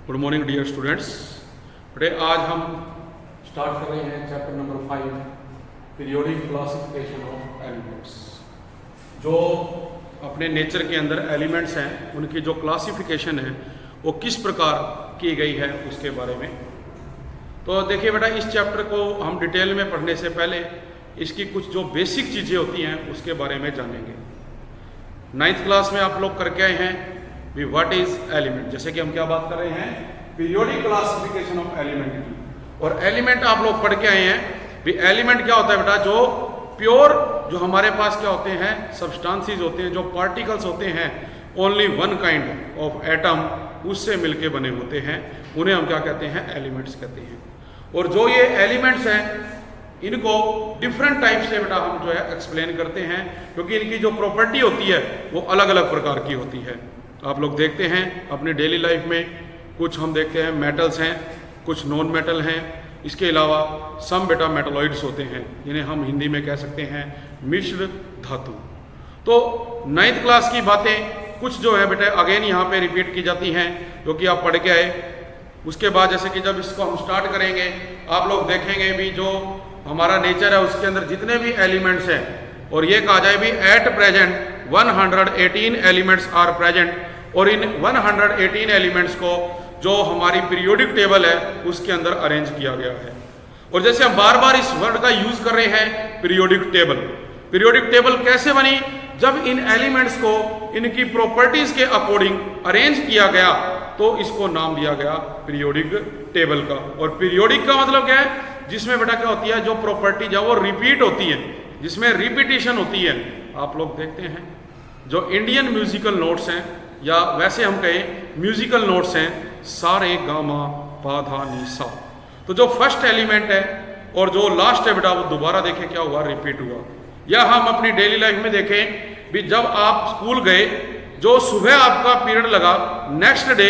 Good morning dear students. Today आज हम start कर रहे हैं chapter number 5 periodic classification of elements. जो अपने नेचर के अंदर एलिमेंट्स हैं उनकी जो क्लासिफिकेशन है वो किस प्रकार की गई है उसके बारे में। तो देखिए बेटा, इस चैप्टर को हम डिटेल में पढ़ने से पहले इसकी कुछ जो बेसिक चीज़ें होती हैं उसके बारे में जानेंगे। 9th क्लास में आप लोग करके आए हैं भी व्हाट इज एलिमेंट। जैसे कि हम क्या बात कर रहे हैं, पीरियोडिक क्लासिफिकेशन ऑफ एलिमेंट की। और एलिमेंट आप लोग पढ़ के आए हैं भी एलिमेंट क्या होता है बेटा, जो प्योर जो हमारे पास क्या होते हैं सब्सटेंसेस होते हैं, जो पार्टिकल्स होते हैं, only one kind of atom उससे मिलके बने होते हैं, उन्हें हम क्या कहते हैं, एलिमेंट्स कहते हैं। और जो ये एलिमेंट्स हैं इनको डिफरेंट टाइप से बेटा हम जो है एक्सप्लेन करते हैं, क्योंकि इनकी जो प्रॉपर्टी होती है वो अलग अलग प्रकार की होती है। आप लोग देखते हैं अपनी डेली लाइफ में, कुछ हम देखते हैं मेटल्स हैं, कुछ नॉन मेटल हैं, इसके अलावा सम बेटा मेटलॉइड्स होते हैं जिन्हें हम हिंदी में कह सकते हैं मिश्र धातु। तो 9th क्लास की बातें कुछ जो है बेटा अगेन यहाँ पे रिपीट की जाती हैं जो कि आप पढ़ के आए। उसके बाद जैसे कि जब इसको हम स्टार्ट करेंगे आप लोग देखेंगे भी जो हमारा नेचर है उसके अंदर जितने भी एलिमेंट्स हैं, और ये कहा जाए भी at present 118 elements are present, और इन 118 एलिमेंट्स को जो हमारी पीरियोडिक टेबल है उसके अंदर अरेंज किया गया है। और जैसे हम बार बार इस वर्ड का यूज कर रहे हैं पीरियोडिक टेबल। पीरियोडिक टेबल कैसे बनी, जब इन एलिमेंट्स को इनकी प्रॉपर्टीज के अकॉर्डिंग अरेंज किया गया तो इसको नाम दिया गया पीरियोडिक टेबल का। और पीरियोडिक का मतलब क्या है, जिसमें बेटा क्या होती है, जो प्रॉपर्टी जो वो रिपीट होती है, जिसमें रिपीटिशन होती है। आप लोग देखते हैं जो इंडियन म्यूजिकल नोट्स हैं, या वैसे हम कहें म्यूजिकल नोट्स हैं, सा रे गा मा पा धा नी सा। तो जो फर्स्ट एलिमेंट है और जो लास्ट है बेटा वो दोबारा देखें क्या हुआ, रिपीट हुआ। या हम अपनी डेली लाइफ में देखें भी जब आप स्कूल गए, जो सुबह आपका पीरियड लगा, नेक्स्ट डे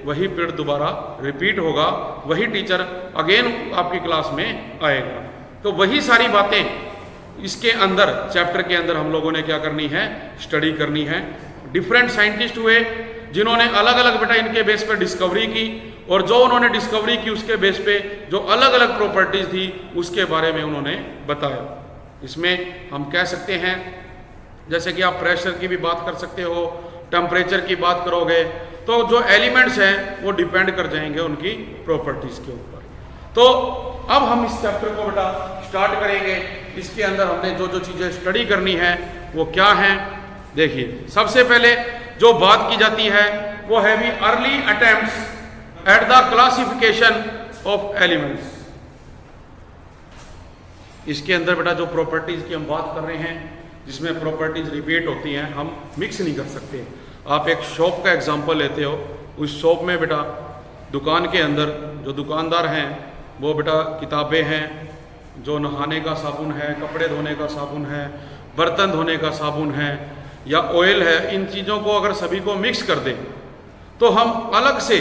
वही पीरियड दोबारा रिपीट होगा, वही टीचर अगेन आपकी क्लास में आएगा। तो वही सारी बातें इसके अंदर चैप्टर के अंदर हम लोगों ने क्या करनी है, स्टडी करनी है। डिफरेंट साइंटिस्ट हुए जिन्होंने अलग अलग बेटा इनके बेस पर डिस्कवरी की, और जो उन्होंने डिस्कवरी की उसके बेस पे जो अलग अलग प्रॉपर्टीज थी उसके बारे में उन्होंने बताया। इसमें हम कह सकते हैं जैसे कि आप प्रेशर की भी बात कर सकते हो, टेम्परेचर की बात करोगे, तो जो एलिमेंट्स हैं वो डिपेंड कर जाएंगे उनकी प्रॉपर्टीज के ऊपर। तो अब हम इस चैप्टर को बेटा स्टार्ट करेंगे। इसके अंदर हमने जो जो चीज़ें स्टडी करनी है वो क्या हैं, देखिए। सबसे पहले जो बात की जाती है वो है भी early attempts at the classification of elements. इसके अंदर बेटा जो प्रॉपर्टीज की हम बात कर रहे हैं, जिसमें प्रॉपर्टीज रिपीट होती हैं, हम मिक्स नहीं कर सकते। आप एक शॉप का एग्जांपल लेते हो, उस शॉप में बेटा दुकान के अंदर जो दुकानदार हैं वो बेटा किताबें हैं, जो नहाने का साबुन है, कपड़े धोने का साबुन है, बर्तन धोने का साबुन है, या ऑयल है, इन चीज़ों को अगर सभी को मिक्स कर दें तो हम अलग से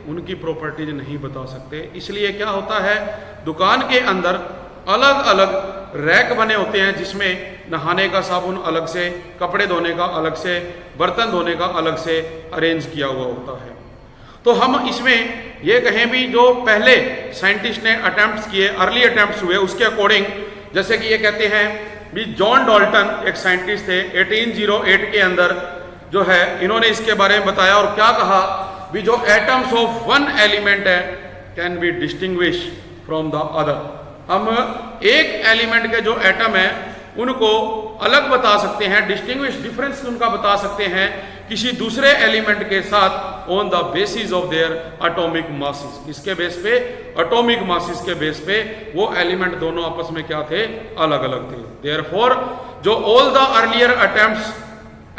उनकी प्रॉपर्टीज नहीं बता सकते। इसलिए क्या होता है, दुकान के अंदर अलग अलग रैक बने होते हैं जिसमें नहाने का साबुन अलग से, कपड़े धोने का अलग से, बर्तन धोने का अलग से अरेंज किया हुआ होता है। तो हम इसमें ये कहें भी जो पहले साइंटिस्ट ने अटेम्प्ट्स किए, अर्ली अटेम्प्ट्स हुए, उसके अकॉर्डिंग जैसे कि ये कहते हैं भी जॉन डाल्टन एक साइंटिस्ट थे, 1808 के अंदर जो है इन्होंने इसके बारे में बताया। और क्या कहा भी जो एटम्स ऑफ वन एलिमेंट है can be distinguish from the other. हम एक एलिमेंट के जो एटम है उनको अलग बता सकते हैं, डिस्टिंग्विश डिफरेंस उनका बता सकते हैं किसी दूसरे एलिमेंट के साथ on the basis of their atomic masses. इसके बेस पे, एटॉमिक मासेस के बेस पे वो एलिमेंट दोनों आपस में क्या थे, अलग अलग थे। देयरफॉर जो all the earlier attempts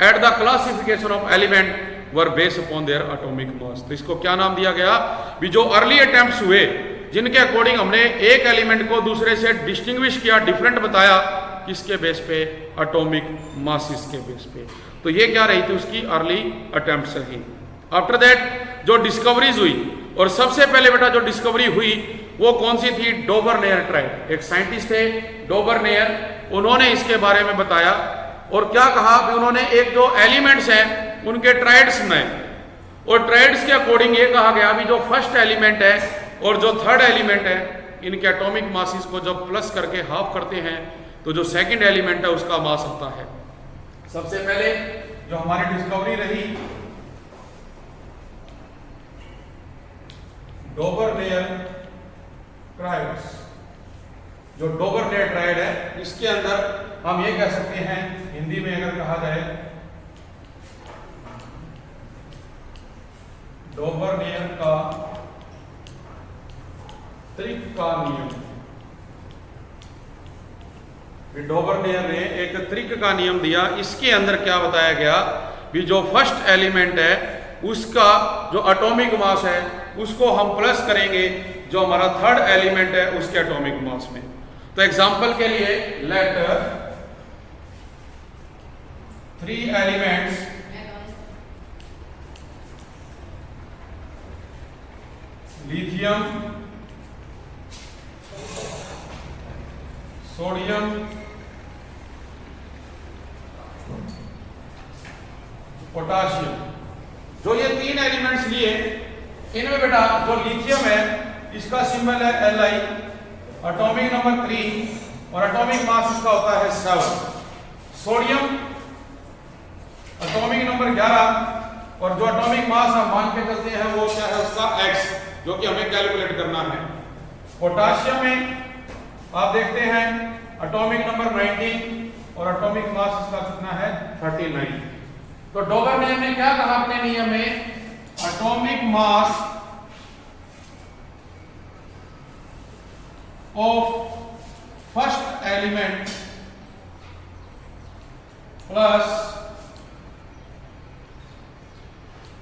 at the classification of element were based upon their atomic mass. तो इसको क्या नाम दिया गया भी जो अर्ली अटेम्प्ट्स हुए जिनके अकॉर्डिंग हमने एक एलिमेंट को दूसरे से डिस्टिंग्विश किया, डिफरेंट बताया, किसके बेस पे, एटॉमिक मासेस के बेस पे। तो ये क्या रही थी, उसकी अर्ली अटेम्प्ट्स रही। आफ्टर दैट जो डिस्कवरीज हुई, और सबसे पहले बेटा जो डिस्कवरी हुई वो कौन सी थी, डोबरनेयर ट्राइब। एक साइंटिस्ट थे डोबरनेयर, उन्होंने इसके बारे में बताया और क्या कहा कि उन्होंने एक जो एलिमेंट्स हैं उनके ट्राइड्स बनाए, और ट्राइड्स के अकॉर्डिंग ये कहा गया भी जो फर्स्ट एलिमेंट है और जो थर्ड एलिमेंट है इनके एटॉमिक मासेस को जब प्लस करके हाफ करते हैं तो जो सेकंड एलिमेंट है उसका मास आता है। सबसे पहले जो हमारी डिस्कवरी रही डोबरनेयर ट्राइड्स, जो डोबरनेयर ट्राइड है इसके अंदर हम ये कह सकते हैं हिंदी में अगर कहा जाए डोबरनेयर का त्रिक का नियम। डोबरनेयर ने एक त्रिक का नियम दिया। इसके अंदर क्या बताया गया कि जो फर्स्ट एलिमेंट है उसका जो एटॉमिक मास है उसको हम प्लस करेंगे जो हमारा थर्ड एलिमेंट है उसके एटॉमिक मास में। तो एग्जांपल के लिए let 3 elements lithium, sodium, potassium, जो ये 3 एलिमेंट्स लिए इनमें बेटा जो लिथियम है इसका सिंबल है Li, एटॉमिक नंबर 3 और एटॉमिक मास इसका होता है 7। सोडियम एटॉमिक नंबर 11 और जो एटॉमिक मास हम मान के चलते हैं वो क्या है उसका x, जो कि हमें कैलकुलेट करना है। पोटाशियम में आप देखते हैं एटॉमिक नंबर 19 और एटॉमिक मास इसका कितना है 39। तो डोबरनेयर ने क्या कहा अपने नियम में, atomic mass of first element plus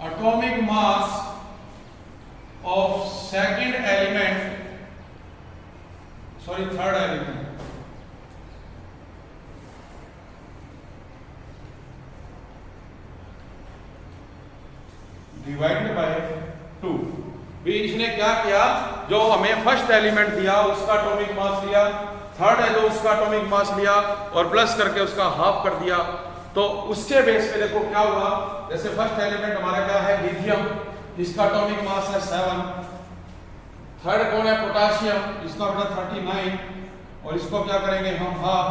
atomic mass of second element, sorry third element, divided by 2। भी इसने क्या किया, जो हमें फर्स्ट एलिमेंट दिया उसका एटॉमिक मास लिया, थर्ड है जो उसका एटॉमिक मास लिया और प्लस करके उसका हाफ कर दिया। तो उसके बेस पे देखो क्या हुआ, जैसे फर्स्ट एलिमेंट हमारा क्या है लिथियम, इसका एटॉमिक मास है 7। थर्ड कौन है पोटाशियम, इसका बेटा 39 और इसको क्या करेंगे हम हाफ,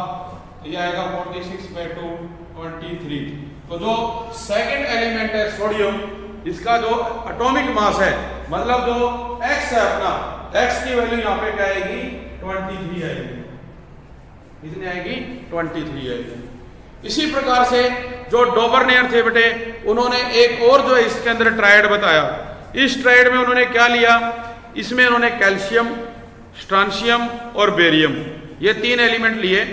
तो ये आएगा 46/2 23। तो जो सेकंड एलिमेंट है सोडियम, इसका जो एटॉमिक मास है मतलब जो x है अपना, x की वैल्यू यहाँ पे क्या आएगी 23 आएगी। कितनी आएगी 23 आएगी। इसी प्रकार से जो डोबरनेयर थे बेटे उन्होंने एक और जो है इसके अंदर ट्राइड बताया। इस ट्राइड में उन्होंने क्या लिया, इसमें उन्होंने कैल्शियम, स्ट्रांशियम और बेरियम, ये 3 एलिमेंट लिए।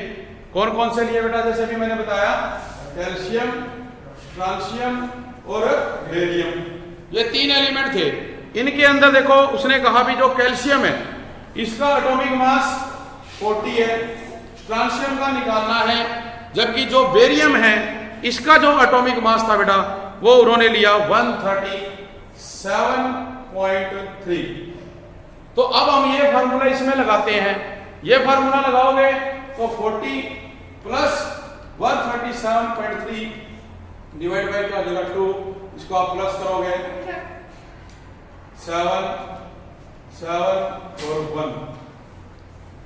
कौन कौन से लिए बेटा, जैसे भी मैंने बताया कैल्शियम, स्ट्रांशियम और बेरियम, ये 3 एलिमेंट थे। इनके अंदर देखो उसने कहा भी जो कैल्शियम है इसका एटॉमिक मास 40 है, स्ट्रांशियम का निकालना है, जबकि जो बेरियम है इसका जो एटॉमिक मास था बेटा वो उन्होंने लिया 137.3। तो अब हम ये फार्मूला इसमें लगाते हैं, ये फार्मूला लगाओगे तो 40 प्लस 137.3 डिवाइड बाय क्या हो जाएगा 2, इसको आप प्लस करोगे 7 और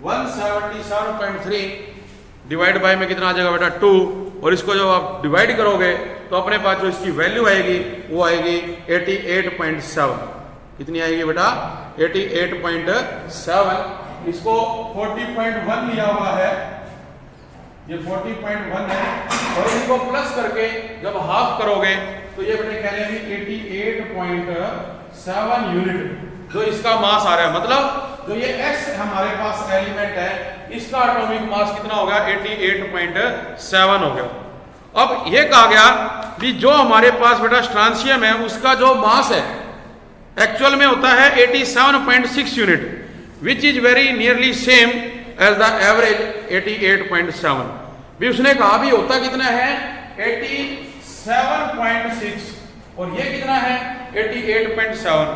177.3 डिवाइड बाय में कितना आ जाएगा बेटा 2, और इसको जब आप डिवाइड करोगे तो अपने पास जो इसकी वैल्यू आएगी वो आएगी 88.7। कितनी आएगी बेटा 88.7। इसको 40.1 लिया हुआ है, ये 40.1 है, और इनको प्लस करके जब हाफ करोगे तो ये बेटे कह रहे हैं 88.7 यूनिट जो इसका मास आ रहा है। मतलब जो ये x हमारे पास एलिमेंट है इसका एटॉमिक मास कितना हो गया 88.7 हो गया। अब ये कहा गया कि जो हमारे पास बेटा स्ट्रांशियम है उसका जो मास है एक्चुअल में होता है 87.6 unit, which is very nearly same as the average 88.7। भी उसने कहा भी होता कितना है 87.6 और ये कितना है 88.7,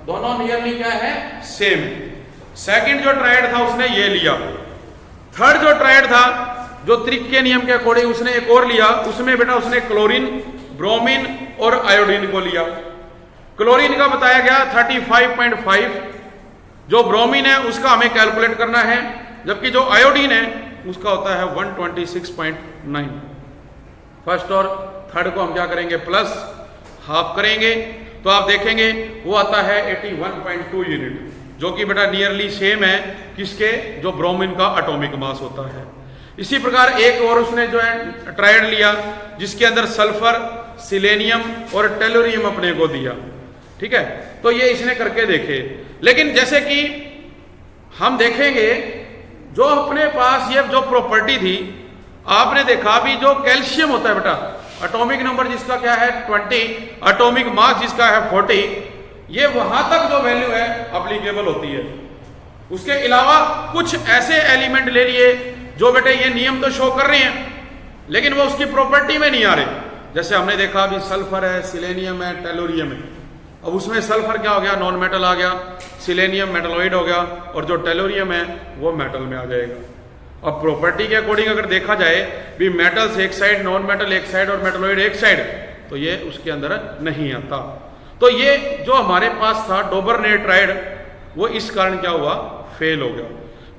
दोनों नियरली क्या है सेम। सेकंड जो ट्राइड था उसने ये लिया। थर्ड जो ट्राइड था जो त्रिक के नियम के अकॉर्डिंग उसने एक और लिया, उसमें बेटा उसने क्लोरीन, ब्रोमीन और आयोडीन को लिया। क्लोरीन का बताया गया 35.5, जो ब्रोमीन है उसका हमें कैलकुलेट करना है, जबकि जो आयोडीन है उसका होता है 126.9। फर्स्ट और थर्ड को हम क्या करेंगे, प्लस हाफ करेंगे, तो आप देखेंगे वो आता है 81.2 यूनिट, जो कि बेटा नियरली सेम है किसके, जो ब्रोमीन का एटॉमिक मास होता है। इसी प्रकार एक और उसने जो है ट्रायड लिया, जिसके अंदर सल्फर, सिलेनियम और टेलोरियम अपने को दिया, ठीक है। तो ये इसने करके देखे, लेकिन जैसे कि हम देखेंगे जो अपने पास ये जो प्रॉपर्टी थी, आपने देखा भी जो कैल्शियम होता है बेटा, एटॉमिक नंबर जिसका क्या है 20, एटॉमिक मास जिसका है 40, ये वहां तक जो वैल्यू है अप्लीकेबल होती है। उसके अलावा कुछ ऐसे एलिमेंट ले लिए जो बेटे ये नियम तो शो कर रहे हैं, लेकिन वो उसकी प्रॉपर्टी में नहीं आ रहे। जैसे हमने देखा अभी सल्फर है, सिलेनियम है, टेलोरियम है। अब उसमें सल्फर क्या हो गया, नॉन मेटल आ गया, सिलेनियम मेटलॉइड हो गया, और जो टेलोरियम है वो मेटल में आ जाएगा। अब प्रॉपर्टी के अकॉर्डिंग अगर देखा जाए भी मेटल्स एक साइड, नॉन मेटल एक साइड और मेटलॉइड एक साइड, तो ये उसके अंदर नहीं आता। तो ये जो हमारे पास था डोबरनेट ट्रायड, वो इस कारण क्या हुआ, फेल हो गया।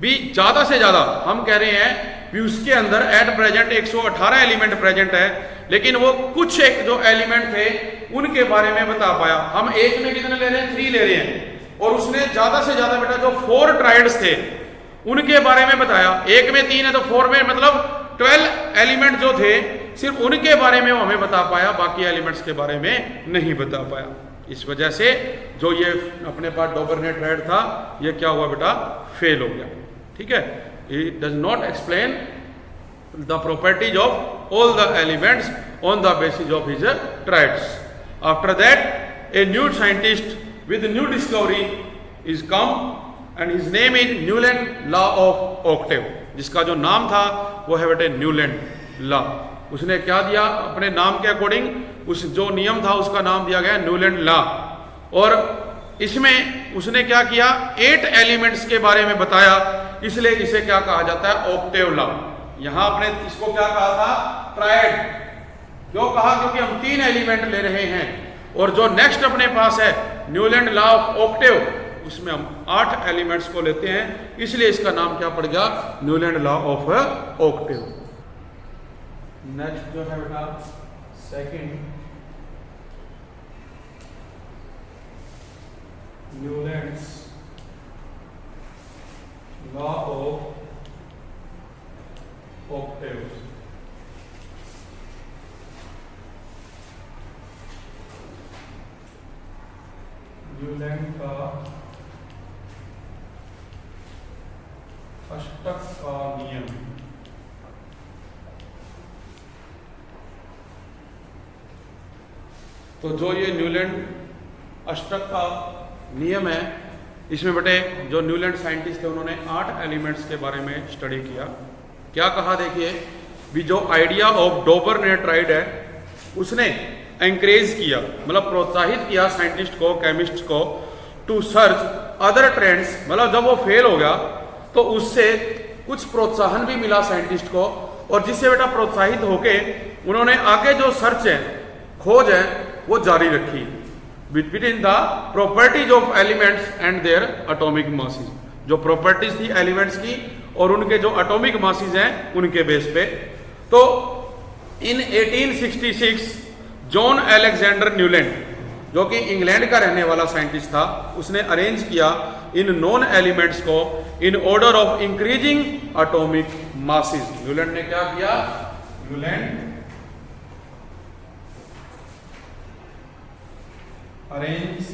भी ज्यादा से ज्यादा हम कह रहे हैं भी उसके अंदर एट प्रेजेंट 118 एलिमेंट प्रेजेंट है, लेकिन वो कुछ एक जो एलिमेंट थे उनके बारे में बता पाया। हम एक में कितने ले रहे हैं, 3 ले रहे हैं, और उसने ज्यादा से ज्यादा बेटा जो 4 ट्रायड्स थे उनके बारे में बताया। एक में 3 है तो 4 में मतलब 12 एलिमेंट जो थे सिर्फ उनके बारे में वो हमें बता पाया, बाकी एलिमेंट्स के बारे में नहीं बता पाया। इस वजह से जो ये अपने पास डोबरनेट ट्रायड था ये क्या हुआ बेटा, फेल हो गया, ठीक है। It does not explain the properties of all the elements on the basis of his triads. After that a new scientist with new discovery is come and his name is Newland law of octave, जिसका जो नाम था वो है बेटे Newland law. उसने क्या दिया अपने नाम के अकॉर्डिंग, उस जो नियम था उसका नाम दिया गया न्यूलैंड लॉ। और इसमें उसने क्या किया, 8 एलिमेंट्स के बारे में बताया, इसलिए इसे क्या कहा जाता है, ऑक्टेव लॉ। यहां आपने इसको क्या कहा था, ट्रायड। क्यों कहा, क्योंकि हम 3 एलिमेंट ले रहे हैं, और जो नेक्स्ट अपने पास है न्यूलैंड लॉ ऑफ ऑक्टेव, उसमें हम 8 एलिमेंट्स को लेते हैं, इसलिए इसका नाम क्या पड़ गया, Newland law of octave. Next जो है बेटा second, Newlands law of octave. Newland का अष्टक का नियम। तो जो ये न्यूलैंड अष्टक का नियम है, इसमें बेटे जो न्यूलैंड साइंटिस्ट थे उन्होंने 8 एलिमेंट्स के बारे में स्टडी किया। क्या कहा, देखिए भी जो आइडिया ऑफ डोबरनेट ट्रायड है उसने एंकरेज किया, मतलब प्रोत्साहित किया साइंटिस्ट को, केमिस्ट को, टू सर्च अदर ट्रेंड्स। मतलब जब वो फेल हो गया तो उससे कुछ प्रोत्साहन भी मिला साइंटिस्ट को, और जिससे बेटा प्रोत्साहित होके उन्होंने आगे जो सर्च है, खोज है, वो जारी रखी between the properties of elements and their atomic masses. जो प्रॉपर्टीज थी एलिमेंट्स की और उनके जो एटॉमिक मासेस हैं उनके बेस पे। तो इन 1866 जॉन अलेक्जेंडर न्यूलैंड, जो कि इंग्लैंड का रहने वाला साइंटिस्ट था, उसने अरेंज किया इन नॉन एलिमेंट्स को in order of increasing atomic masses. Newland ने क्या किया, Newland arrange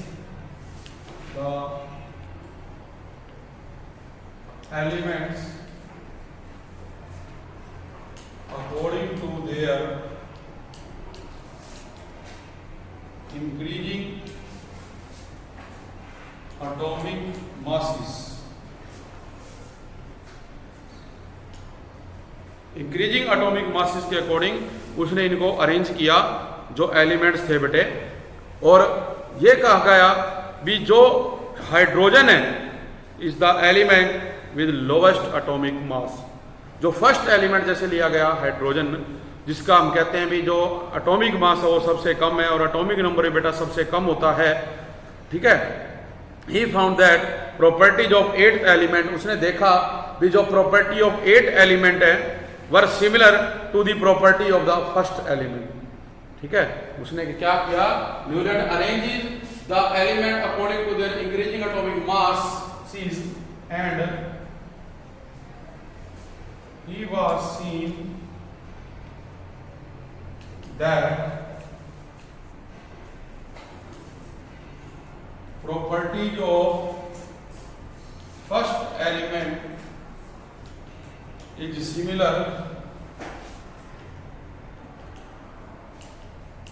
the elements according to their increasing atomic masses। Increasing atomic masses के अकॉर्डिंग उसने इनको अरेंज किया जो एलिमेंट्स थे बेटे। और ये कहा गया भी जो हाइड्रोजन है is the element with lowest atomic mass. जो फर्स्ट एलिमेंट जैसे लिया गया हाइड्रोजन, जिसका हम कहते हैं भी जो एटॉमिक मास है वो सबसे कम है और एटॉमिक नंबर भी बेटा सबसे कम होता है, ठीक है। He found that properties of 8th element, उसने देखा भी जो प्रॉपर्टी ऑफ 8 एलिमेंट है were similar to the property of the first element, ठीक है। उसने क्या किया, Newland arranges the element according to their increasing atomic mass and he was seen that properties of first element is similar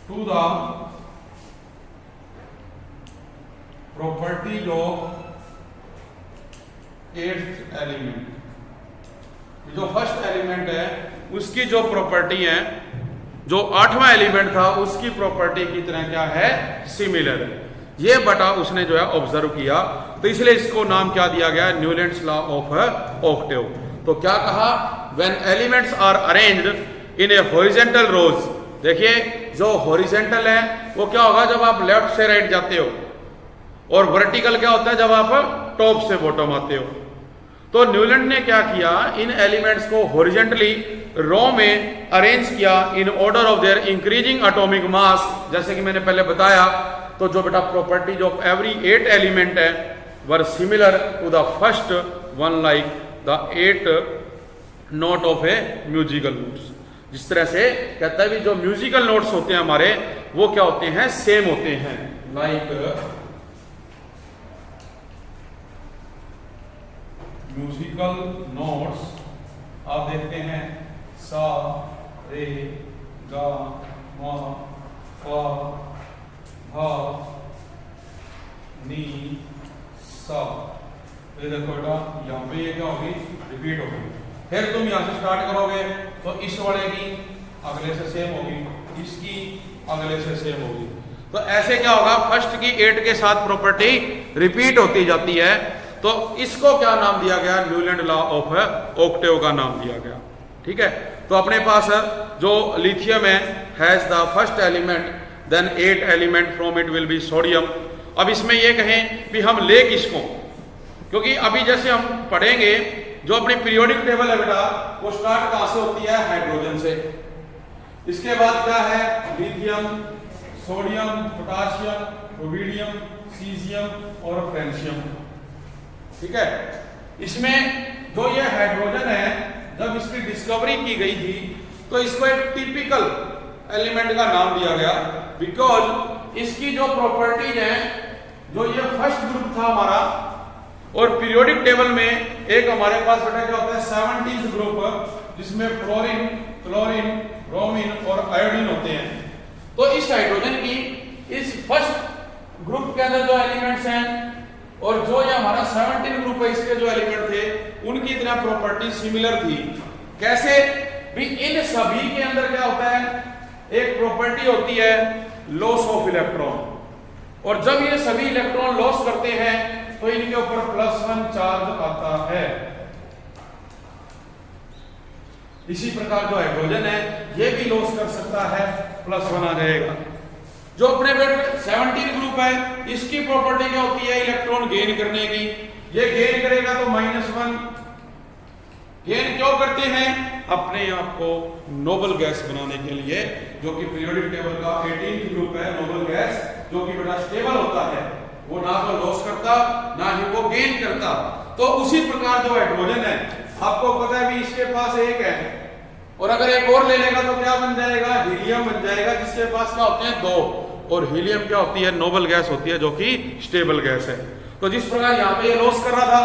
to the properties of 8th element। जो first element है उसकी जो property है, जो 8वां एलिमेंट था उसकी property की तरह क्या है, सिमिलर है। ये बटा उसने जो है ऑब्जर्व किया, तो इसलिए इसको नाम क्या दिया गया, न्यूलैंड्स लॉ ऑफ ऑक्टेव। तो क्या कहा, when elements are arranged in a horizontal rows, देखिए जो हॉरिजॉन्टल है वो क्या होगा जब आप लेफ्ट से राइट जाते हो, और वर्टिकल क्या होता है जब आप टॉप से बॉटम आते हो। तो न्यूलैंड ने क्या किया, इन एलिमेंट्स को हॉरिजॉन्टली रो में अरेंज किया इन order of their increasing atomic मास, जैसे कि मैंने पहले बताया। तो जो बेटा प्रॉपर्टीज ऑफ एवरी 8 एलिमेंट है were similar to the first one, like the 8 note of a musical notes. जिस तरह से कहता है भी जो म्यूजिकल नोट्स होते हैं हमारे वो क्या होते हैं, सेम होते हैं, लाइक म्यूजिकल नोट्स आप देखते हैं सा रे गा मा पा धा नी सा। ये देखो बेटा यहाँ पे ये क्या होगी, रिपीट होगी। फिर तुम यहाँ से स्टार्ट करोगे तो इस वाले की अगले से सेम होगी, इसकी अगले से सेम होगी। तो ऐसे क्या होगा, फर्स्ट की 8 के साथ प्रॉपर्टी रिपीट होती जाती है। तो इसको क्या नाम दिया गया, न्यूलैंड लॉ ऑफ ऑक्टेव का नाम दिया गया, ठीक है। तो अपने पास जो लिथियम है has the first element, then 8 element from it will be sodium. अब इसमें ये कहें कि हम ले किसको, क्योंकि अभी जैसे हम पढ़ेंगे जो अपनी पीरियोडिक टेबल है बेटा वो स्टार्ट कहां से होती है, हाइड्रोजन से। इसके बाद क्या है, lithium, sodium, potassium, rubidium, caesium और फ्रेंशियम, ठीक है। इसमें जो ये हाइड्रोजन है जब इसकी डिस्कवरी की गई थी तो इसको एक टिपिकल एलिमेंट का नाम दिया गया, बिकॉज इसकी जो प्रॉपर्टीज है, जो ये फर्स्ट ग्रुप था हमारा, और पीरियोडिक टेबल में एक हमारे पास बेटा क्या होता है 17th ग्रुप, जिसमें फ्लोरीन, क्लोरीन, ब्रोमीन और आयोडीन होते हैं। तो इस हाइड्रोजन की इस फर्स्ट ग्रुप के अंदर जो एलिमेंट्स हैं और जो ये हमारा 17 ग्रुप है इसके जो एलिमेंट थे उनकी इतना प्रॉपर्टी सिमिलर थी। कैसे भी, इन सभी के अंदर क्या होता है, एक प्रॉपर्टी होती है लॉस ऑफ इलेक्ट्रॉन, और जब ये सभी इलेक्ट्रॉन लॉस करते हैं तो इनके ऊपर +1 चार्ज आता है। इसी प्रकार जो हाइड्रोजन है ये भी लॉस कर सकता है, +1 आ जाएगा। जो अपने बेटे 17 ग्रुप है इसकी प्रॉपर्टी क्या होती है, इलेक्ट्रॉन गेन करने की। ये गेन करेगा तो -1। गेन क्यों करते हैं, अपने आप को नोबल गैस बनाने के लिए, जो कि पीरियोडिक टेबल का 18th ग्रुप है, नोबल गैस, जो कि बड़ा स्टेबल होता है, वो ना तो लॉस करता ना ही वो गेन करता। तो उसी प्रकार जो हाइड्रोजन है, आपको पता है भी इसके पास एक है, और अगर एक और ले लेगा तो क्या बन जाएगा, हीलियम बन जाएगा, जिसके पास क्या होते हैं 2, और हीलियम क्या होती है, नोबल गैस होती है, जो कि स्टेबल गैस है। तो जिस प्रकार यहाँ पे ये लॉस कर रहा था,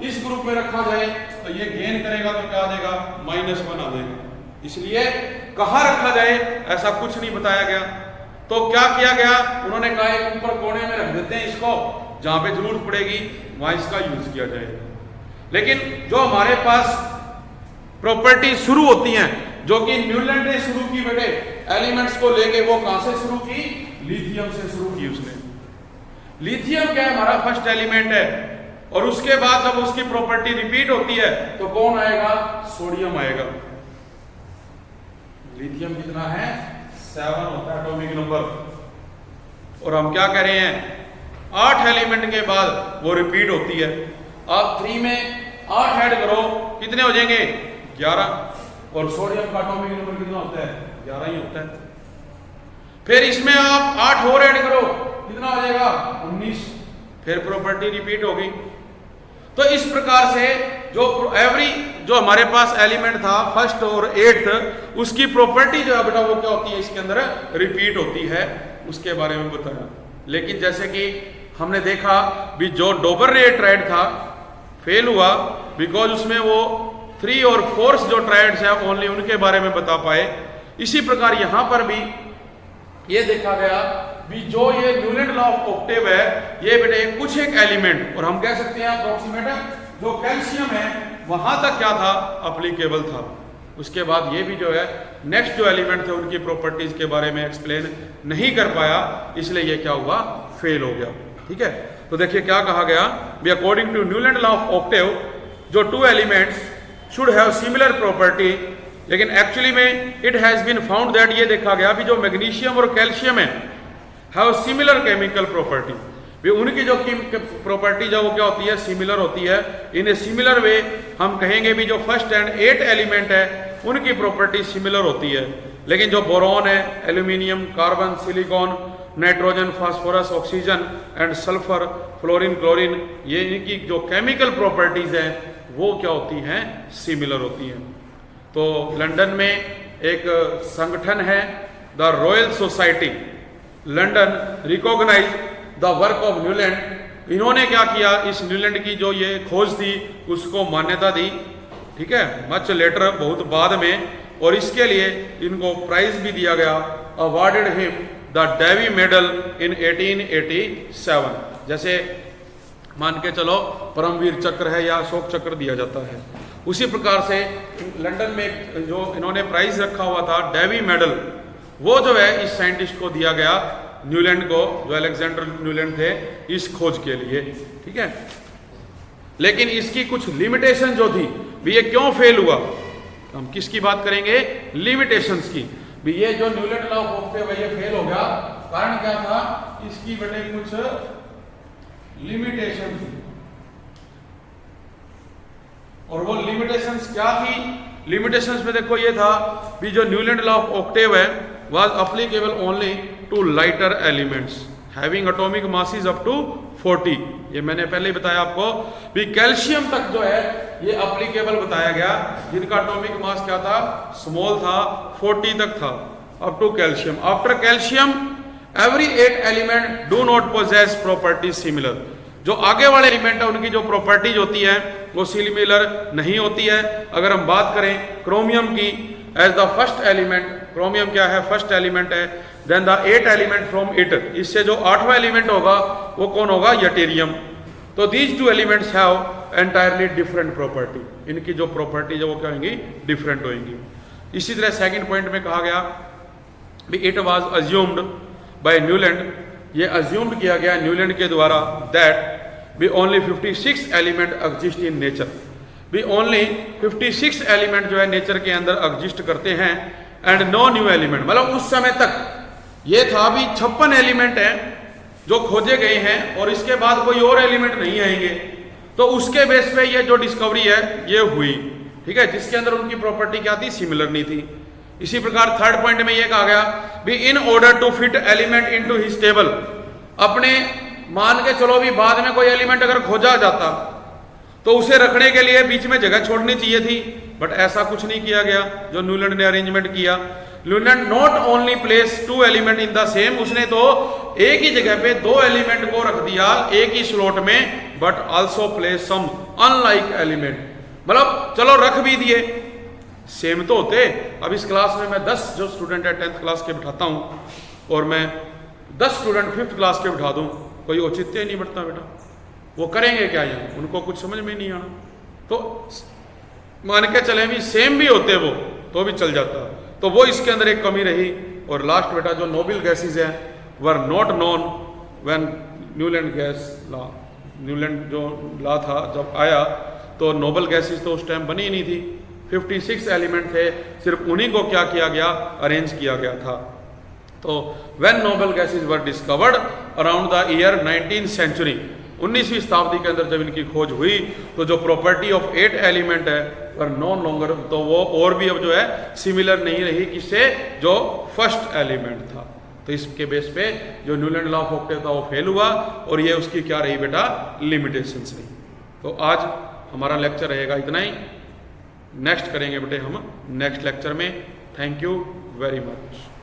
इस ग्रुप में रखा जाए तो ये गेन करेगा तो क्या आ जाएगा, -1 आ जाएगा। इसलिए कहाँ रखा जाए ऐसा कुछ नहीं बताया गया। तो क्या किया गया, उन्होंने कहा एक ऊपर कोने में रख देते हैं इसको, जहां पे जरूरत पड़ेगी वहां इसका यूज किया जाएगा। लेकिन जो हमारे पास प्रॉपर्टी शुरू होती हैं, जो कि न्यूलैंड ने शुरू की बेटे एलिमेंट्स को लेके, वो कहां से शुरू की, लिथियम से शुरू की उसने। लिथियम क्या है, हमारा फर्स्ट एलिमेंट है, और उसके बाद जब उसकी प्रॉपर्टी रिपीट होती है तो कौन आएगा, सोडियम आएगा। लिथियम कितना है 7 होता है एटॉमिक नंबर। और हम क्या कह रहे हैं 8 एलिमेंट के बाद वो रिपीट होती है। आप 3 में 8 ऐड करो कितने हो जाएंगे 11। और सोडियम का एटॉमिक नंबर कितना होता है 11 ही होता है। फिर इसमें आप 8 और ऐड करो कितना हो जाएगा 19। फिर प्रॉपर्टी रिपीट होगी। तो इस प्रकार से जो हमारे पास एलिमेंट था फर्स्ट और 8th उसकी प्रॉपर्टी जो है बेटा वो क्या होती है इसके अंदर रिपीट होती है, उसके बारे में बताया। लेकिन जैसे कि हमने देखा भी जो डोबर रे ट्रायड था फेल हुआ बिकॉज उसमें वो 3 और 4 जो ट्रायड्स है ओनली उनके बारे में बता पाए। इसी प्रकार यहां पर भी ये देखा गया भी जो ये न्यूलैंड लॉ ऑफ ऑक्टेव है ये बेटे कुछ एक एलिमेंट और हम कह सकते हैं अप्रोक्सीमेट जो कैल्शियम है वहां तक क्या था अप्लीकेबल था। उसके बाद ये भी जो है नेक्स्ट जो एलिमेंट थे उनकी प्रॉपर्टीज के बारे में एक्सप्लेन नहीं कर पाया, इसलिए ये क्या हुआ फेल हो गया। ठीक है, तो देखिए क्या कहा गया भी according to Newland law of octave जो 2 elements should have similar property, लेकिन एक्चुअली में it has been found that ये देखा गया भी जो मैग्नीशियम और कैल्शियम है हैव सिमिलर केमिकल प्रॉपर्टी, भी उनकी जो प्रॉपर्टी जो वो क्या होती है सिमिलर होती है। इन ए सिमिलर वे हम कहेंगे भी जो फर्स्ट एंड 8 एलिमेंट है उनकी प्रॉपर्टी सिमिलर होती है। लेकिन जो बोरॉन है, aluminium, carbon, silicon, nitrogen, phosphorus, oxygen and sulphur, fluorine, chlorine, ये इनकी जो केमिकल प्रॉपर्टीज हैं वो क्या होती हैं सिमिलर होती हैं। तो लंदन में एक संगठन है the royal society London recognise the work of Newland. इन्होंने क्या किया इस न्यूलैंड की जो ये खोज थी उसको मान्यता दी। ठीक है, मच लेटर बहुत बाद में, और इसके लिए इनको प्राइज भी दिया गया, awarded him the Davy medal in 1887। जैसे मान के चलो परमवीर चक्र है या अशोक चक्र दिया जाता है, उसी प्रकार से लंदन में जो इन्होंने प्राइज रखा हुआ था डेवी मेडल वो जो है इस साइंटिस्ट को दिया गया न्यूलैंड को, जो अलेक्जेंडर न्यूलैंड थे इस खोज के लिए। ठीक है, लेकिन इसकी कुछ लिमिटेशन जो थी भी ये क्यों फेल हुआ, हम किसकी बात करेंगे लिमिटेशंस की। भी ये जो न्यूलैंड लॉ ऑफ ऑक्टेव ये फेल हो गया, कारण क्या था इसकी बेटे कुछ लिमिटेशन थी। और वो लिमिटेशंस क्या थी, लिमिटेशंस में देखो ये था भी जो न्यूलैंड लॉ ऑफ ऑक्टेव है was applicable only to lighter elements having atomic masses up to 40। ये मैंने पहले ही बताया आपको भी कैल्शियम तक जो है ये अप्लीकेबल बताया गया, जिनका एटॉमिक मास क्या था स्मॉल था 40 तक था up to calcium. After calcium every 8 element do not possess property similar. जो आगे वाले एलिमेंट है उनकी जो प्रॉपर्टीज होती है वो सिमिलर नहीं होती है। अगर हम बात करें क्रोमियम की as the first element, chromium क्या है फर्स्ट एलिमेंट है, then the 8 element from it, इससे जो 8वां एलिमेंट होगा वो कौन होगा यटेरियम। तो these 2 elements have entirely different property, इनकी जो प्रॉपर्टी है वो क्या होंगी डिफरेंट होंगी। इसी तरह सेकंड पॉइंट में कहा गया it was assumed by Newland, ये अज्यूम्ड किया गया न्यूलैंड के द्वारा that be only 56 element exist in nature, भी ओनली 56 एलिमेंट जो है नेचर के अंदर एग्जिस्ट करते हैं एंड नो न्यू एलिमेंट। मतलब उस समय तक ये था भी 56 एलिमेंट हैं जो खोजे गए हैं और इसके बाद कोई और एलिमेंट नहीं आएंगे। तो उसके बेस पे ये जो डिस्कवरी है ये हुई। ठीक है, जिसके अंदर उनकी प्रॉपर्टी क्या थी सिमिलर नहीं थी। इसी प्रकार थर्ड पॉइंट में ये कहा गया भी in order to fit element into his table, अपने मान के चलो भी बाद में कोई एलिमेंट अगर खोजा जाता तो उसे रखने के लिए बीच में जगह छोड़नी चाहिए थी, बट ऐसा कुछ नहीं किया गया जो न्यूलैंड ने अरेंजमेंट किया। Newland not only place 2 element in the same, उसने तो एक ही जगह पे 2 एलिमेंट को रख दिया एक ही स्लॉट में, but also place some unlike element. मतलब चलो रख भी दिए, सेम तो होते। अब इस क्लास में मैं 10 जो स्टूडेंट है 10th क्लास के बिठाता हूँ और मैं 10 स्टूडेंट 5th क्लास के बिठा दूँ, कोई औचित्य नहीं बढ़ता बेटा। वो करेंगे क्या यहाँ, उनको कुछ समझ में नहीं आना। तो मान के चले भी सेम भी होते वो तो भी चल जाता, तो वो इसके अंदर एक कमी रही। और लास्ट बेटा जो नोबल गैसेज हैं were not known when Newland gas law, Newland जो लॉ था जब आया तो नोबल गैसेज तो उस टाइम बनी ही नहीं थी। 56 एलिमेंट थे, सिर्फ उन्हीं को क्या किया गया, अरेंज किया गया था। तो when noble gases were discovered around the year 19th century, 19वीं शताब्दी के अंदर जब इनकी खोज हुई तो जो प्रॉपर्टी ऑफ 8 एलिमेंट है पर नो लॉन्गर, तो वो और भी अब जो है सिमिलर नहीं रही किससे, जो फर्स्ट एलिमेंट था। तो इसके बेस पे जो न्यूलैंड लॉ ऑफ ऑक्टेव था वो फेल हुआ और ये उसकी क्या रही बेटा, लिमिटेशंस रही। तो आज हमारा लेक्चर रहेगा इतना ही, नेक्स्ट करेंगे बेटे हम नेक्स्ट लेक्चर में। Thank you very much.